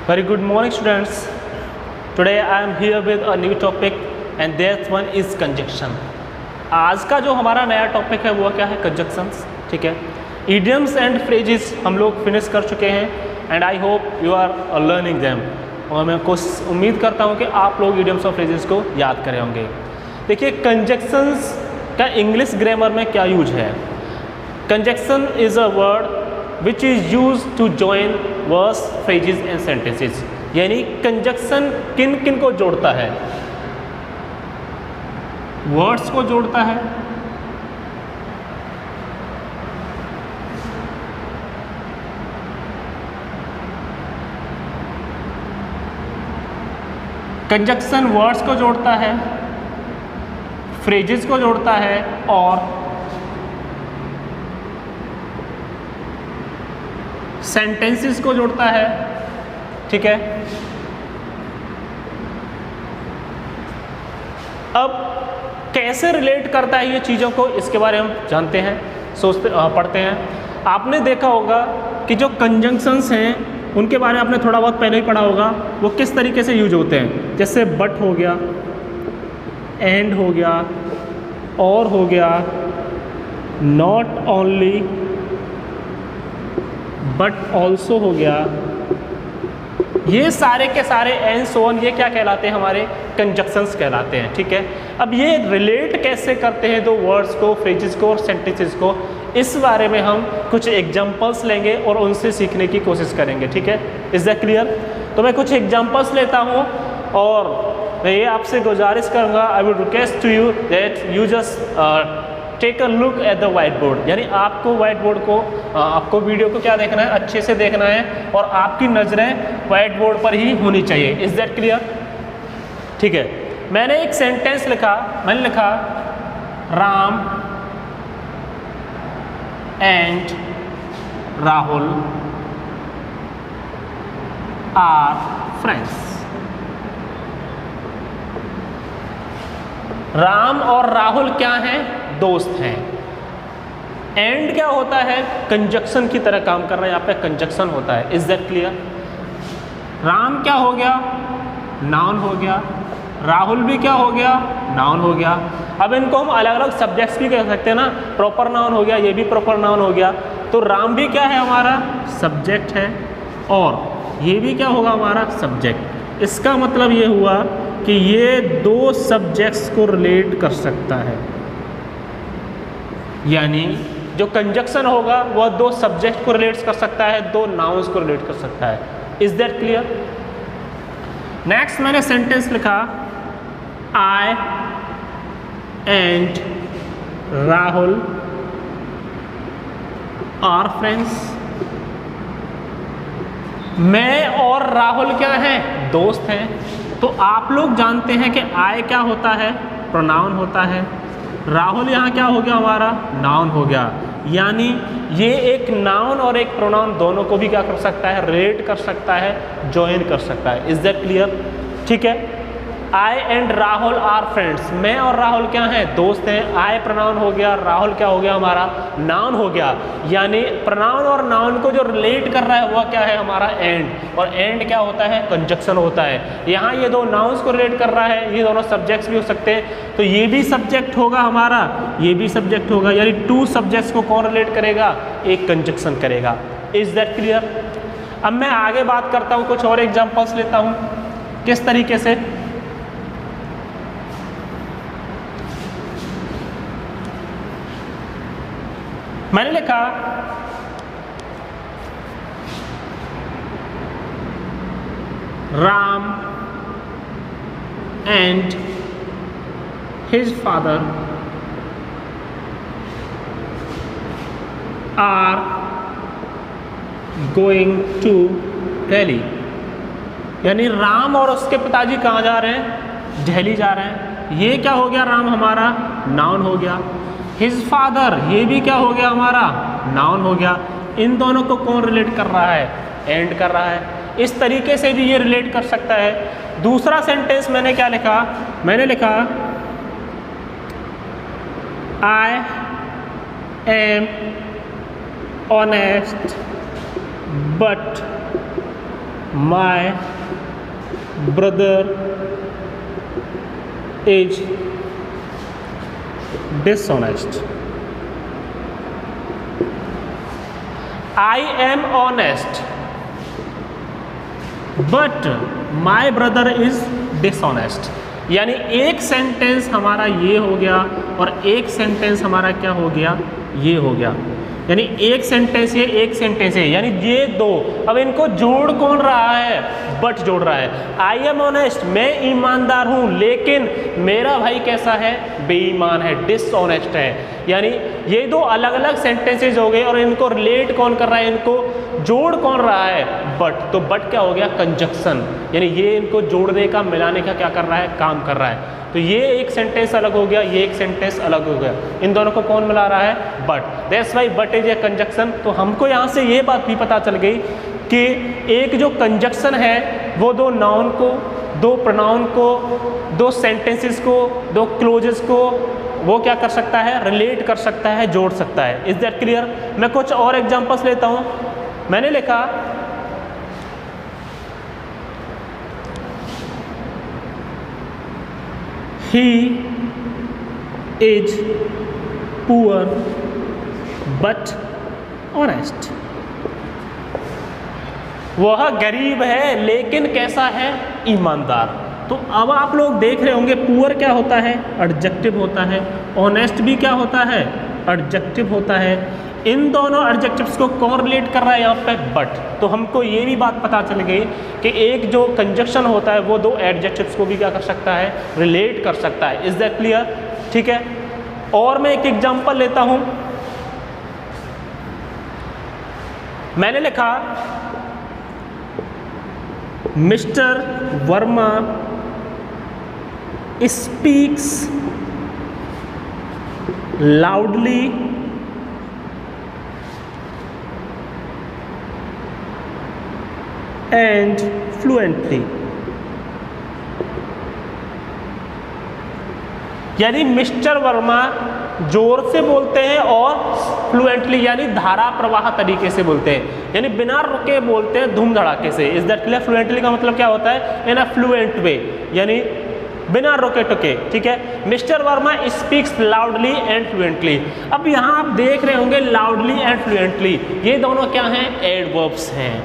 Very good morning, students. Today I am here with a new topic and that one is conjunction. आज का जो हमारा नया topic है वो क्या है? कंजक्शंस. ठीक है. idioms एंड phrases हम लोग फिनिश कर चुके हैं and I hope you are learning them. और मैं उम्मीद करता हूँ कि आप लोग idioms और phrases को याद करे होंगे. देखिए कंजक्शंस का इंग्लिश ग्रामर में क्या यूज है. Conjunction is a word which is use to join words, phrases and sentences. यानी कंजक्शन किन किन को जोड़ता है? वर्ड्स को जोड़ता है, कंजक्शन वर्ड्स को जोड़ता है, फ्रेजेस को जोड़ता है और सेंटेंसेस को जोड़ता है. ठीक है. अब कैसे रिलेट करता है ये चीज़ों को, इसके बारे में हम जानते हैं, पढ़ते हैं. आपने देखा होगा कि जो कंजंक्शंस हैं उनके बारे में आपने थोड़ा बहुत पहले ही पढ़ा होगा. वो किस तरीके से यूज होते हैं. जैसे बट हो गया, एंड हो गया, और हो गया, नॉट ओनली बट ऑल्सो हो गया. ये सारे के सारे एंड सो ऑन ये क्या कहलाते हैं? हमारे कंजक्शंस कहलाते हैं. ठीक है. अब ये रिलेट कैसे करते हैं दो वर्ड्स को, फ्रेजेस को और सेंटेंसेस को, इस बारे में हम कुछ एग्जांपल्स लेंगे और उनसे सीखने की कोशिश करेंगे. ठीक है. Is that clear? तो मैं कुछ एग्जांपल्स लेता हूँ और मैं ये आपसे गुजारिश करूँगा, I would request to you that you just take a look at the white board. यानी आपको वाइट बोर्ड को, आपको वीडियो को क्या देखना है? अच्छे से देखना है और आपकी नज़रें वाइट बोर्ड पर ही होनी चाहिए. Is that clear? ठीक है. मैंने एक सेंटेंस लिखा. मैंने लिखा Ram and Rahul are friends. Ram और राहुल क्या हैं? दोस्त हैं. एंड क्या होता है? कंजक्शन की तरह काम कर रहा है. यहाँ पे कंजक्शन होता है. Is that clear? राम क्या हो गया? नाउन हो गया. राहुल भी क्या हो गया? नाउन हो गया. अब इनको हम अलग अलग सब्जेक्ट्स भी कह सकते हैं ना. प्रॉपर नाउन हो गया, ये भी प्रॉपर नाउन हो गया. तो राम भी क्या है? हमारा सब्जेक्ट है और ये भी क्या होगा? हमारा सब्जेक्ट. इसका मतलब ये हुआ कि ये दो सब्जेक्ट्स को रिलेट कर सकता है. यानी जो कंजक्शन होगा वह दो सब्जेक्ट को रिलेट कर सकता है, दो नाउन्स को रिलेट कर सकता है. Is that clear? नेक्स्ट मैंने सेंटेंस लिखा आई एंड राहुल आर फ्रेंड्स. मैं और राहुल क्या हैं? दोस्त हैं. तो आप लोग जानते हैं कि आई क्या होता है? प्रोनाउन होता है. राहुल यहाँ क्या हो गया? हमारा नाउन हो गया. यानी ये एक नाउन और एक प्रोनाउन दोनों को भी क्या कर सकता है? रिलेट कर सकता है, ज्वाइन कर सकता है. Is that clear? ठीक है. आई एंड राहुल आर फ्रेंड्स. मैं और राहुल क्या हैं? दोस्त हैं. आई प्रोनाउन हो गया, राहुल क्या हो गया? हमारा नाउन हो गया. यानी प्रोनाउन और नाउन को जो रिलेट कर रहा है वह क्या है? हमारा एंड. और एंड क्या होता है? कंजक्शन होता है. यहाँ ये दो नाउन्स को रिलेट कर रहा है. ये दोनों सब्जेक्ट्स भी हो सकते हैं. तो ये भी सब्जेक्ट होगा हमारा, ये भी सब्जेक्ट होगा. यानी टू सब्जेक्ट्स को कौन रिलेट करेगा? एक कंजक्शन करेगा. Is that clear? अब मैं आगे बात करता हूँ, कुछ और एग्जाम्पल्स लेता हूँ. किस तरीके से? मैंने लिखा Ram and his father are going to Delhi. यानी राम और उसके पिताजी कहाँ जा रहे हैं? दिल्ली जा रहे हैं. ये क्या हो गया? राम हमारा नाउन हो गया. हिज फादर ये भी क्या हो गया? हमारा नाउन हो गया. इन दोनों को कौन रिलेट कर रहा है? एंड कर रहा है. इस तरीके से भी ये रिलेट कर सकता है. दूसरा सेंटेंस मैंने क्या लिखा? मैंने लिखा आई am honest but my brother is dishonest. I am honest but my brother is dishonest. यानी एक सेंटेंस हमारा ये हो गया और एक सेंटेंस हमारा क्या हो गया, ये हो गया। यानी एक सेंटेंस ये, एक सेंटेंस है, यानी ये दो। अब इनको जोड़ कौन रहा है, बट जोड़ रहा है। आई एम ऑनेस्ट, मैं ईमानदार हूँ, लेकिन मेरा भाई कैसा है, बेईमान है, डिसऑनेस्ट है। यानी ये दो अलग अलग सेंटेंसेज हो गए और इनको रिलेट कौन कर रहा है, इनको जोड़ कौन रहा है, बट। तो बट क्या हो गया, कंजक्शन। यानी ये इनको जोड़ने का, मिलाने का क्या कर रहा है, काम कर रहा है। तो ये एक सेंटेंस अलग हो गया, ये एक सेंटेंस अलग हो गया, इन दोनों को कौन मिला रहा है, but. That's why but is A conjunction. तो हमको यहाँ से ये बात भी पता चल गई कि एक जो कंजक्शन है वो दो नाउन को, दो प्रोनाउन को, दो सेंटेंसेस को, दो क्लोजेस को वो क्या कर सकता है, रिलेट कर सकता है, जोड़ सकता है। Is that clear? मैं कुछ और एग्जांपल्स लेता हूँ। मैंने लिखा He is poor but honest। वह गरीब है लेकिन कैसा है, ईमानदार। तो अब आप लोग देख रहे होंगे पुअर क्या होता है, एडजेक्टिव होता है। ऑनेस्ट भी क्या होता है, एडजेक्टिव होता है। इन दोनों एडजेक्टिव्स को कौन रिलेट कर रहा है यहाँ पे, बट। तो हमको ये भी बात पता चल गई कि एक जो कंजक्शन होता है वो दो एडजेक्टिव्स को भी क्या कर सकता है, रिलेट कर सकता है। Is that clear? ठीक है। और मैं एक एग्जांपल लेता हूं। मैंने लिखा mister Verma speaks loudly and fluently. यानी मिस्टर वर्मा जोर से बोलते हैं और फ्लुएंटली यानी धारा प्रवाह तरीके से बोलते हैं, यानी बिना रुके बोलते हैं, धूम धड़ाके से। Is that clear? फ्लुएंटली का मतलब क्या होता है, इन अ फ्लुएंट वे, यानी बिना रोके टोके। ठीक है। Mister Verma speaks loudly and fluently. अब यहाँ आप देख रहे होंगे लाउडली एंड फ्लुएंटली, ये दोनों क्या हैं, एडवर्ब्स हैं।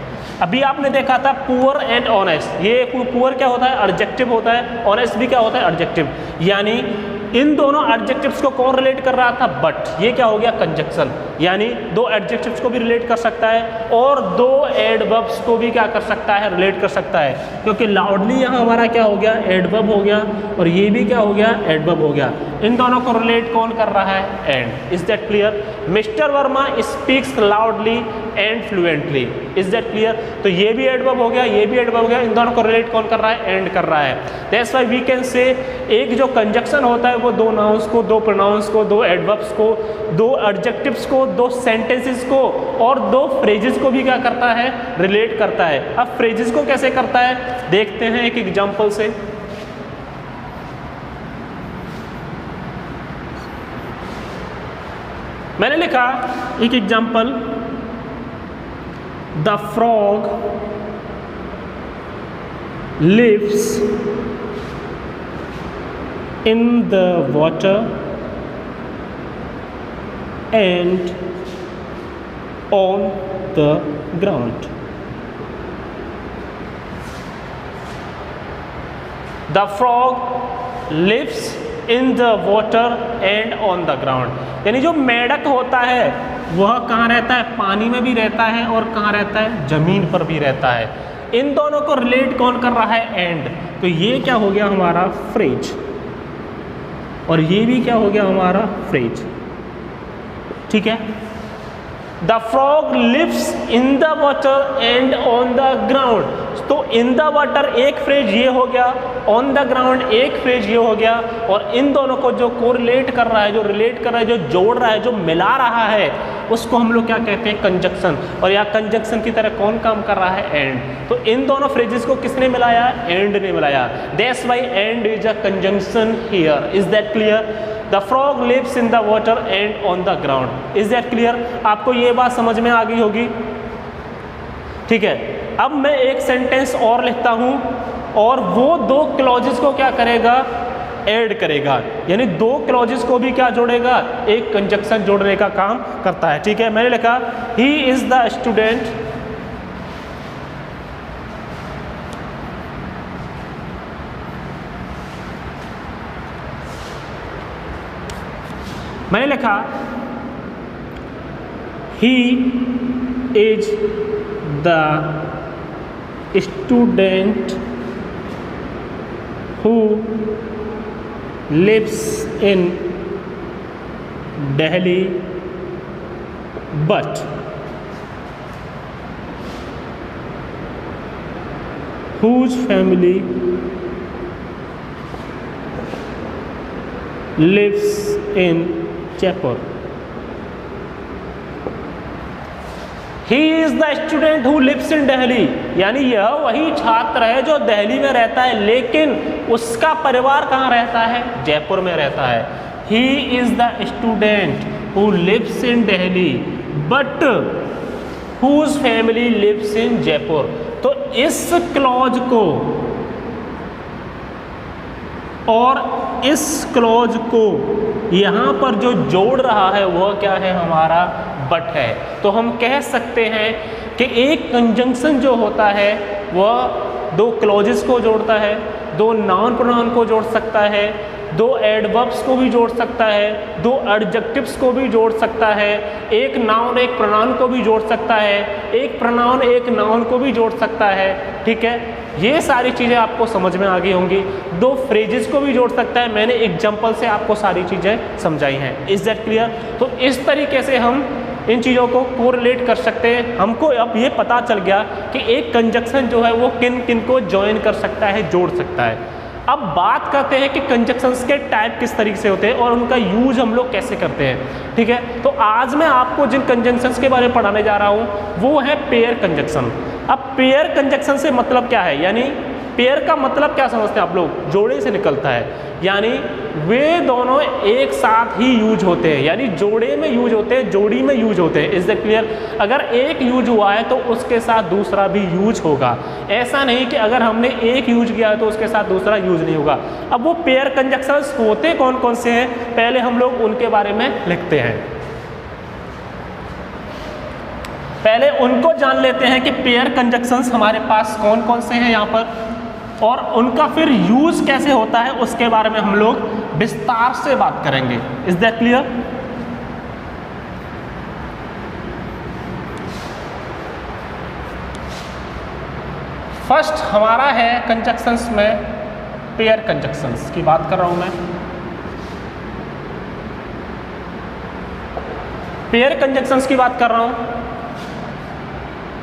अभी आपने देखा था पुअर एंड ऑनेस्ट। ये पुअर क्या होता है, एडजेक्टिव होता है, ऑनेस्ट भी क्या होता है, एडजेक्टिव। यानी इन दोनों एडजेक्टिव्स को कौन रिलेट कर रहा था, बट। ये क्या हो गया, कंजक्शन। यानी दो एडजेक्टिव्स को भी रिलेट कर सकता है और दो एडवर्ब्स को भी क्या कर सकता है, रिलेट कर सकता है। क्योंकि लाउडली यहाँ हमारा क्या हो गया, एडवर्ब हो गया, और ये भी क्या हो गया, एडवर्ब हो गया। इन दोनों को रिलेट कौन कर रहा है, and. Is that clear? Mister Verma speaks loudly and fluently. Is that clear? तो ये भी एडवर्ब हो गया, ये भी एडवर्ब हो गया, इन दोनों को रिलेट कौन कर रहा है, एंड कर रहा है। That's why we can say एक जो कंजक्शन होता है वो दो नाउन्स को, दो प्रोनाउंस को, दो एडवर्ब्स को, दो एडजेक्टिव्स को, दो सेंटेंसेस को और दो फ्रेजेस को भी क्या करता है, रिलेट करता है। अब फ्रेजेस को कैसे करता है देखते हैं एक एग्जांपल से। मैंने लिखा एक example, the frog lives in the water and on the ground। The frog lives in the water and on the ground। यानी जो मेढक होता है वह कहाँ रहता है, पानी में भी रहता है और कहाँ रहता है, जमीन पर भी रहता है। इन दोनों को रिलेट कौन कर रहा है, एंड। तो ये क्या हो गया हमारा, फ्रेज, और ये भी क्या हो गया हमारा, फ्रेज। ठीक है। The frog lives in the water and on the ground. तो इन द वाटर एक फ्रेज ये हो गया, ऑन द ग्राउंड एक फ्रेज ये हो गया, और इन दोनों को जो कोरिलेट कर रहा है, जो रिलेट कर रहा है, जो जोड़ रहा है, जो मिला रहा है, उसको हम लोग क्या कहते हैं, कंजक्शन। और यहाँ कंजक्शन की तरह कौन काम कर रहा है, एंड। तो इन दोनों फ्रेजेस को किसने मिलाया, एंड ने मिलाया। That's why and is a conjunction here. Is that clear? The frog lives in the water and on the ground. Is that clear? आपको ये बात समझ में आ गई होगी। ठीक है। अब मैं एक सेंटेंस और लिखता हूं और वो दो क्लॉजेस को क्या करेगा, ऐड करेगा, यानी दो क्लॉजेस को भी क्या जोड़ेगा, एक कंजक्शन जोड़ने का काम करता है। ठीक है, मैंने लिखा ही इज द स्टूडेंट मैंने लिखा he is the student who lives in Delhi but whose family lives in Jaipur. He is the student who lives in Delhi, यानी यह वही छात्र है जो दिल्ली में रहता है, लेकिन उसका परिवार कहाँ रहता है, जयपुर में रहता है। He is the student who lives in Delhi but whose family lives in Jaipur। तो इस क्लॉज को और इस क्लॉज को यहाँ पर जो जोड़ रहा है वह क्या है, हमारा बट है। तो हम कह सकते हैं कि एक कंजंक्शन जो होता है वह दो क्लॉजेस को जोड़ता है, दो नाउन प्रोनाउन को जोड़ सकता है, दो एडवर्ब्स को भी जोड़ सकता है, दो एडजेक्टिव्स को भी जोड़ सकता है, एक नाउन एक प्रोनाउन को भी जोड़ सकता है, एक प्रोनाउन एक नाउन को भी जोड़ सकता है। ठीक है, ये सारी चीज़ें आपको समझ में आ गई होंगी। दो फ्रेजेस को भी जोड़ सकता है, मैंने एग्जांपल से आपको सारी चीज़ें समझाई हैं। Is that clear? तो इस तरीके से हम इन चीज़ों को कोरिलेट कर सकते हैं। हमको अब ये पता चल गया कि एक कंजक्शन जो है वो किन किन को ज्वाइन कर सकता है, जोड़ सकता है। अब बात करते हैं कि कंजक्शंस के टाइप किस तरीके से होते हैं और उनका यूज हम लोग कैसे करते हैं। ठीक है, तो आज मैं आपको जिन कंजक्शंस के बारे में पढ़ाने जा रहा हूँ वो है पेयर कंजक्शन। अब पेयर कंजक्शन से मतलब क्या है, यानी पेयर का मतलब क्या समझते हैं आप लोग, जोड़े से निकलता है, यानी वे दोनों एक साथ ही यूज होते हैं, यानी जोड़े में यूज होते हैं, जोड़ी में यूज होते हैं। Is that clear? अगर एक यूज हुआ है तो उसके साथ दूसरा भी यूज होगा, ऐसा नहीं कि अगर हमने एक यूज किया है तो उसके साथ दूसरा यूज नहीं होगा। अब वो पेयर कंजक्शंस होते कौन कौन से हैं, पहले हम लोग उनके बारे में लिखते हैं। पहले उनको जान लेते हैं कि पेयर कंजक्शंस हमारे पास कौन कौन से हैं यहाँ पर, और उनका फिर यूज कैसे होता है उसके बारे में हम लोग विस्तार से बात करेंगे। Is that clear? फर्स्ट हमारा है कंजक्शंस में पेयर कंजक्शंस की बात कर रहा हूं मैं। पेयर कंजक्शंस की बात कर रहा हूं,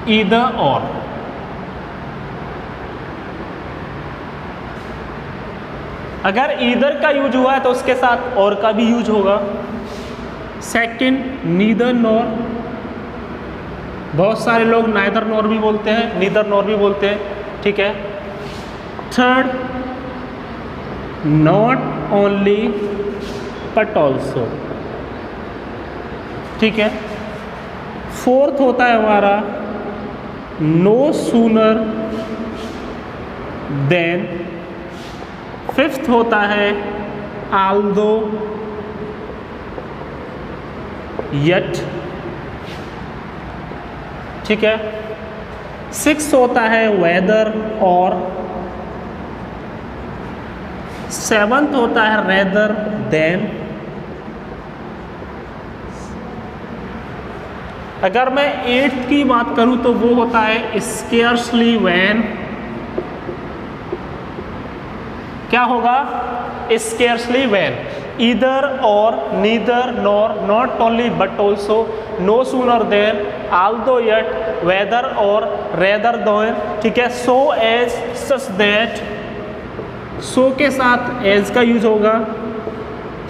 ईदर और। अगर ईदर का यूज हुआ है तो उसके साथ और का भी यूज होगा। सेकंड, नीदर नॉर, बहुत सारे लोग नाइदर नॉर भी बोलते हैं, नीदर नॉर भी बोलते हैं। ठीक है। Third, not only but also. ठीक है। फोर्थ होता है हमारा नो सूनर देन। फिफ्थ होता है आल्दो यट। ठीक है। सिक्स होता है वेदर और। सेवंथ होता है रेदर देन। अगर मैं एट्थ की बात करूं तो वो होता है स्केर्सली व्हेन। क्या होगा? Scarcely when. Either or, neither nor, not only but also, no sooner than, although yet, whether or, rather than. ठीक है। So as, such that. सो के साथ एज का यूज होगा,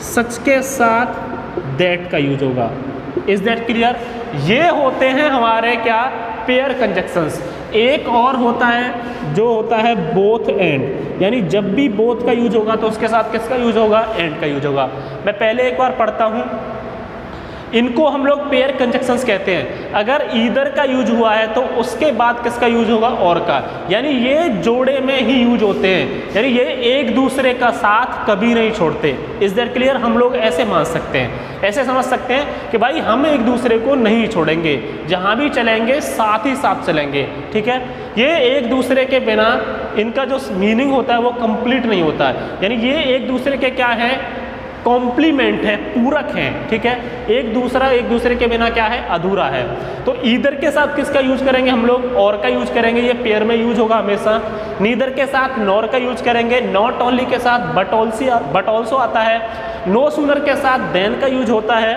सच के साथ दैट का यूज होगा। Is that clear? ये होते हैं हमारे क्या, पेयर कंजक्शंस। एक और होता है जो होता है बोथ एंड, यानी जब भी बोथ का यूज होगा तो उसके साथ किसका यूज होगा, एंड का यूज होगा। मैं पहले एक बार पढ़ता हूँ। इनको हम लोग पेयर कंजक्शंस कहते हैं। अगर ईदर का यूज हुआ है तो उसके बाद किसका यूज होगा, और का, यानी ये जोड़े में ही यूज होते हैं, यानी ये एक दूसरे का साथ कभी नहीं छोड़ते। Is that clear? हम लोग ऐसे मान सकते हैं, ऐसे समझ सकते हैं कि भाई हम एक दूसरे को नहीं छोड़ेंगे, जहाँ भी चलेंगे साथ ही साथ चलेंगे। ठीक है, ये एक दूसरे के बिना इनका जो मीनिंग होता है वो कंप्लीट नहीं होता है, यानी ये एक दूसरे के क्या है, कॉम्प्लीमेंट है, पूरक हैं। ठीक है, एक दूसरे के बिना क्या है, अधूरा है। तो ईदर के साथ किसका यूज करेंगे हम लोग, और का यूज करेंगे, ये पेयर में यूज होगा हमेशा। नीदर के साथ नॉर का यूज करेंगे, नॉट ओनली के साथ बट ऑल्सो आता है। नो सूनर के साथ देन का यूज होता है।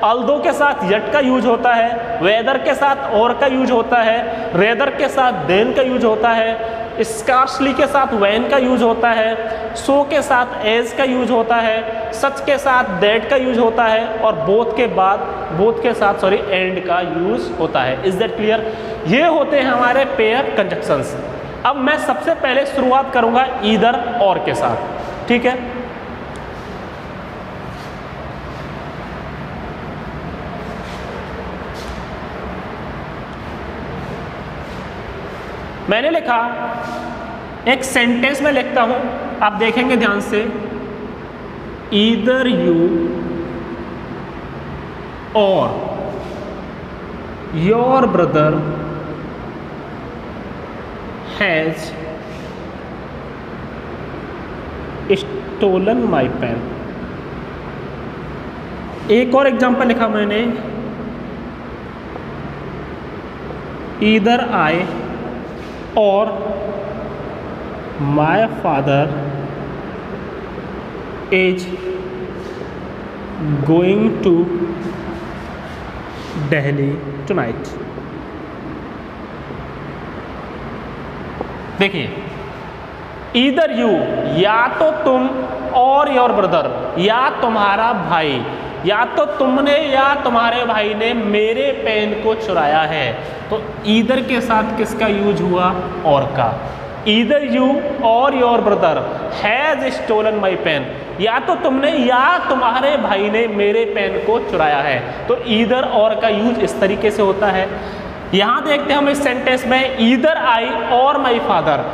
अल्दो के साथ यट का यूज होता है। वेदर के साथ और का यूज होता है। रेदर के साथ देन का यूज होता है। स्कार्सली के साथ वैन का यूज होता है। सो के साथ एज का यूज होता है। सच के साथ दैट का यूज होता है। और बोथ के साथ एंड का यूज होता है। Is that clear? ये होते हैं हमारे पेयर कंजक्शंस। अब मैं सबसे पहले शुरुआत करूंगा ईदर और के साथ। ठीक है, मैंने लिखा, एक सेंटेंस में लिखता हूं, आप देखेंगे ध्यान से, either you or your brother has stolen my pen. एक और एग्जांपल लिखा मैंने, either I or my father is going to Delhi tonight. देखिए, ईदर यू, या तो तुम, और योर ब्रदर, या तुम्हारा भाई, या तो तुमने या तुम्हारे भाई ने मेरे पेन को चुराया है। तो ईदर के साथ किसका यूज हुआ, और का। Either you or your brother has stolen my pen, या तो तुमने या तुम्हारे भाई ने मेरे पेन को चुराया है। तो ईदर और का यूज इस तरीके से होता है। यहां देखते हैं हम इस सेंटेंस में, ईदर आई और माई फादर,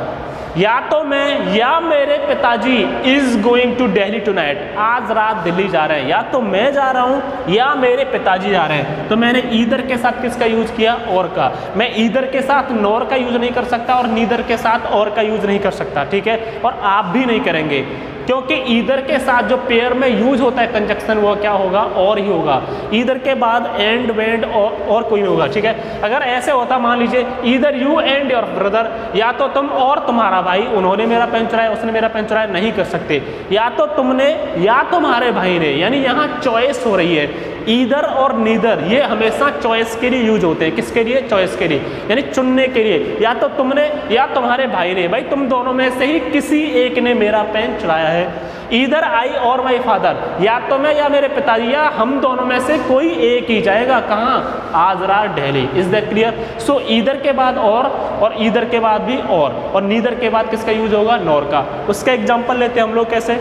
या तो मैं या मेरे पिताजी is going to Delhi tonight, आज रात दिल्ली जा रहे हैं, या तो मैं जा रहा हूं या मेरे पिताजी जा रहे हैं। तो मैंने ईदर के साथ किसका यूज किया, और का। मैं ईदर के साथ नॉर का यूज नहीं कर सकता और नीदर के साथ और का यूज नहीं कर सकता। ठीक है, और आप भी नहीं करेंगे, क्योंकि ईदर के साथ जो पेयर में यूज होता है कंजक्शन, वो क्या होगा, और ही होगा। ईदर के बाद एंड, वेंड और कोई नहीं होगा। ठीक है, अगर ऐसे होता, मान लीजिए either you and your brother, या तो तुम और तुम्हारा भाई, उन्होंने मेरा पेन चुराया, उसने मेरा पेन चुराया, नहीं कर सकते। या तो तुमने या तुम्हारे भाई ने, यानी यहाँ चॉइस हो रही है। ईदर और नीदर ये हमेशा चॉइस के लिए यूज होते हैं। किसके लिए, चॉइस के लिए, यानी चुनने के लिए। या तो तुमने या तुम्हारे भाई ने, भाई तुम दोनों में से ही किसी एक ने मेरा पेन चुराया है। ईदर आई और माई फादर, या तो मैं या मेरे पिताजी, या हम दोनों में से कोई एक ही जाएगा, कहाँ, आज रात Delhi. Is that clear? So either के बाद और ईदर के बाद भी और नीदर के बाद किसका यूज होगा, नॉर का। उसका एग्जांपल लेते हैं हम लोग, कैसे,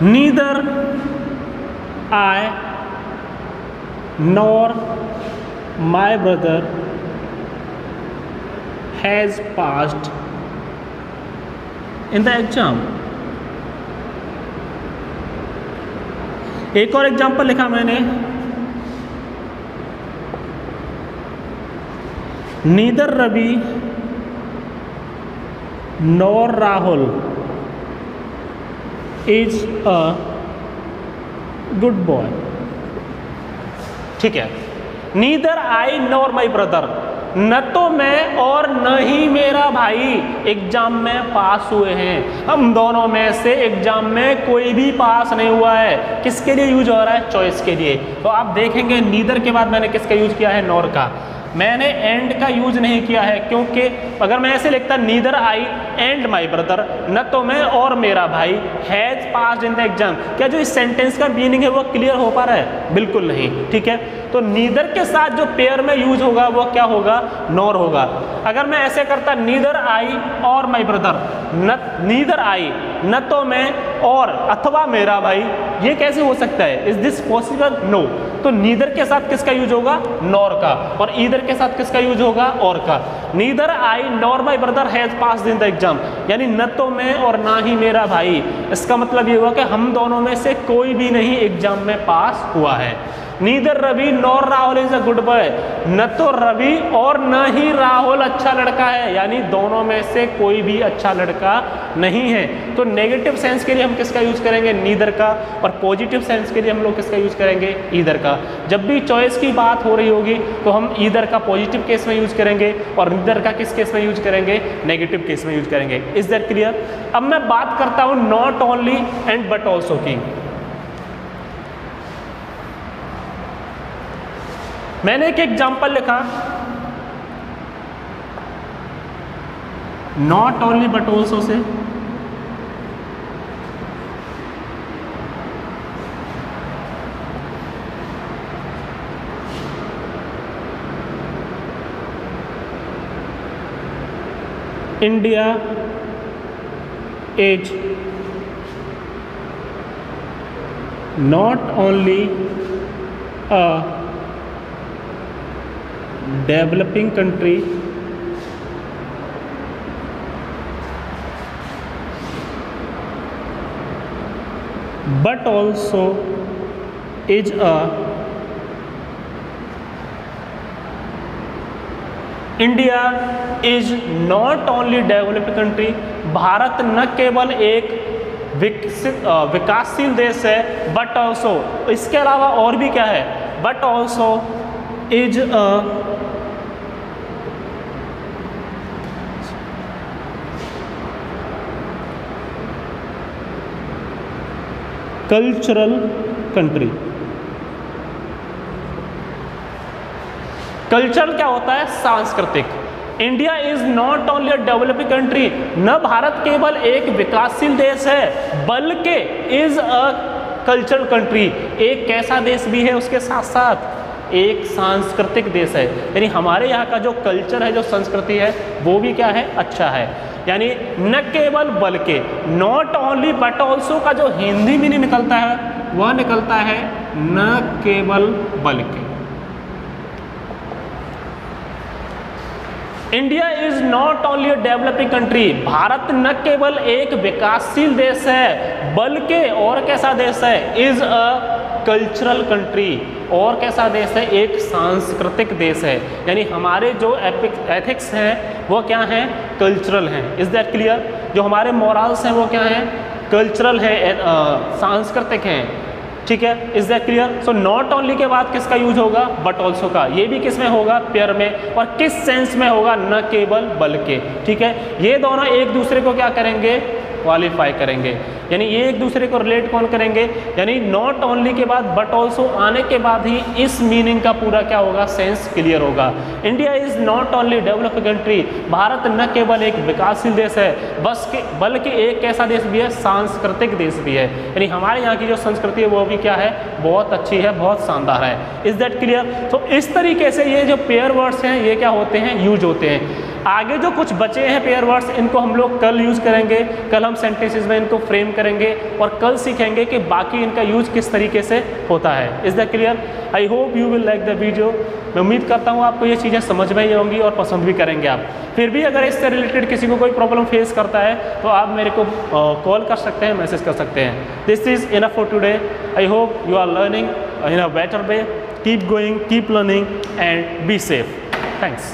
neither I nor my brother has passed in the exam। एक और एग्जाम्पल लिखा मैंने, neither Ravi nor Rahul is a good boy. ठीक है, neither I nor my brother, न तो मैं और न ही मेरा भाई एग्जाम में पास हुए हैं। हम दोनों में से एग्जाम में कोई भी पास नहीं हुआ है। किसके लिए यूज हो रहा है, चॉइस के लिए। तो आप देखेंगे नीदर के बाद मैंने किसका यूज किया है, नॉर का। मैंने एंड का यूज नहीं किया है, क्योंकि अगर मैं ऐसे लिखता neither I and my brother, न तो मैं और मेरा भाई has passed in the exam, क्या जो इस सेंटेंस का मीनिंग है वो क्लियर हो पा रहा है? बिल्कुल नहीं। ठीक है, तो नीदर के साथ जो पेयर में यूज होगा वो क्या होगा? नॉर होगा। अगर मैं ऐसे करता नीदर आई और माई ब्रदर, न नीदर आई न तो मैं और अथवा मेरा भाई, ये कैसे हो सकता है? Is this possible? नो। तो नीदर के साथ किसका यूज होगा? नॉर का। और ईदर के साथ किसका यूज होगा? और का। Neither I nor my brother has passed in the exam, यानी न तो मैं और ना ही मेरा भाई। इसका मतलब ये हुआ कि हम दोनों में से कोई भी नहीं एग्जाम में पास हुआ है। Neither Ravi nor Rahul is a good boy, न तो रवि और न ही राहुल अच्छा लड़का है, यानी दोनों में से कोई भी अच्छा लड़का नहीं है। तो नेगेटिव सेंस के लिए हम किसका यूज करेंगे? नीदर का। और पॉजिटिव सेंस के लिए हम लोग किसका यूज करेंगे? ईदर का। जब भी चॉइस की बात हो रही होगी तो हम ईदर का पॉजिटिव केस में यूज करेंगे और नीदर का किस केस में यूज करेंगे? नेगेटिव केस में यूज करेंगे। Is that clear? अब मैं बात करता हूं not only and but also की। मैंने एक एग्जाम्पल लिखा, not only but also say India is not only a developing country but also is a India is not only developed country, Bharat न केवल एक विकासशील देश है, बट ऑल्सो, इसके अलावा और भी क्या है? But also is a cultural country. Cultural क्या होता है? सांस्कृतिक। India is not only a developing country, न भारत केवल एक विकासशील देश है बल्कि इज अ कल्चरल कंट्री, एक कैसा देश भी है? उसके साथ साथ एक सांस्कृतिक देश है, यानी हमारे यहाँ का जो कल्चर है, जो संस्कृति है, वो भी क्या है? अच्छा है। यानी न केवल बल्कि, नॉट ओनली बट ऑल्सो का जो हिंदी में निकलता है वह निकलता है न केवल बल्कि। India is not only a developing country, Bharat न केवल एक विकासशील देश है बल्कि और कैसा देश है? इज अ कल्चरल कंट्री, और कैसा देश है? एक सांस्कृतिक देश है। यानी हमारे जो एथिक्स हैं वो क्या हैं? कल्चरल हैं। Is that clear? जो हमारे मोरल्स हैं वो क्या हैं? कल्चरल है, सांस्कृतिक हैं। ठीक है, is that clear? So not only के बाद किसका यूज होगा? बट ऑल्सो का। ये भी किस में होगा? पेयर में। और किस सेंस में होगा? न केवल बल्कि। ठीक है, ये दोनों एक दूसरे को क्या करेंगे? क्वालिफाई करेंगे, यानी ये एक दूसरे को रिलेट कौन करेंगे? यानी नॉट ओनली के बाद बट ऑल्सो आने के बाद ही इस मीनिंग का पूरा क्या होगा? सेंस क्लियर होगा। India is not only developed country, Bharat न केवल एक विकासशील देश है बल्कि एक कैसा देश भी है? सांस्कृतिक देश भी है। यानी हमारे यहाँ की जो संस्कृति है वो भी क्या है? बहुत अच्छी है, बहुत शानदार है। Is that clear? तो इस तरीके से ये जो पेयर वर्ड्स हैं ये क्या होते हैं? यूज होते हैं। आगे जो कुछ बचे हैं पेयर वर्ड्स, इनको हम लोग कल यूज़ करेंगे। कल हम सेंटेंसेस में इनको फ्रेम करेंगे और कल सीखेंगे कि बाकी इनका यूज किस तरीके से होता है। Is that clear? I hope you will like the video. मैं उम्मीद करता हूँ आपको ये चीज़ें समझ में ही होंगी और पसंद भी करेंगे आप। फिर भी अगर इससे रिलेटेड किसी को कोई प्रॉब्लम फेस करता है तो आप मेरे को कॉल कर सकते हैं, मैसेज कर सकते हैं। This is enough for today. I hope you are learning in a better way. Keep going, keep learning and be safe. Thanks.